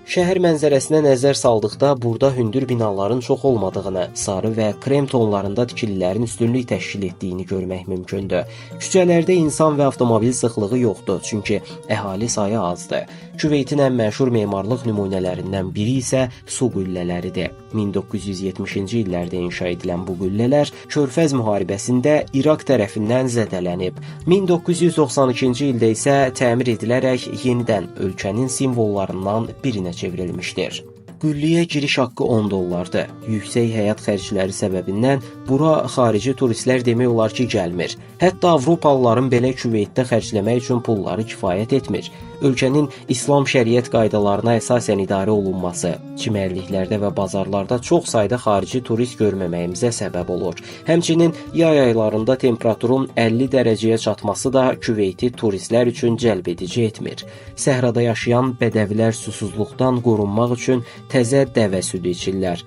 Şəhər mənzərəsinə nəzər saldıqda burada hündür binaların çox olmadığını, sarı və krem tonlarında tikililərin üstünlük təşkil etdiyini görmək mümkündür. Küçələrdə insan və avtomobil sıxlığı yoxdur, çünki əhali sayı azdır. Küveytin ən məşhur memarlıq nümunələrindən biri isə su qüllələridir. 1970-ci illərdə inşa edilən bu qüllələr Körfəz müharibəsində İraq tərəfindən zədələnib. 1992-ci ildə isə təmir edilərək yenidən ölkənin simvollarından birinə çevrilmişdir. Qülləyə giriş haqqı $10-dır. Yüksək həyat xərcləri səbəbindən bura xarici turistlər demək olar ki, gəlmir. Hətta Avropalıların belə Küveytdə xərcləmək üçün pulları kifayət etmir. Ölkənin İslam şəriət qaydalarına əsasən idarə olunması, çimərliklərdə və bazarlarda çox sayda xarici turist görməməyimizə səbəb olur. Həmçinin yay aylarında temperaturun 50 dərəcəyə çatması da Küveyti turistlər üçün cəlb edici etmir. Səhrada yaşayan bədəvilər susuzluqdan qorunmaq üçün təzə dəvə südü içirlər.